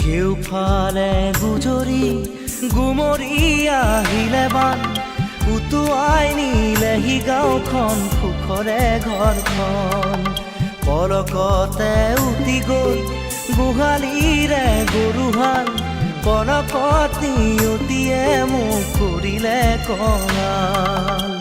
কেউফালে গুজৰি গুমৰি আহিলে বান উটুৱাই নিলেহি গাঁওখন সুখৰে ঘৰখন পলকতে উটি গ'ল গোহালিৰে গৰুহাল কনকত নিয়তিয়ে মোক কৰিলে কঙাল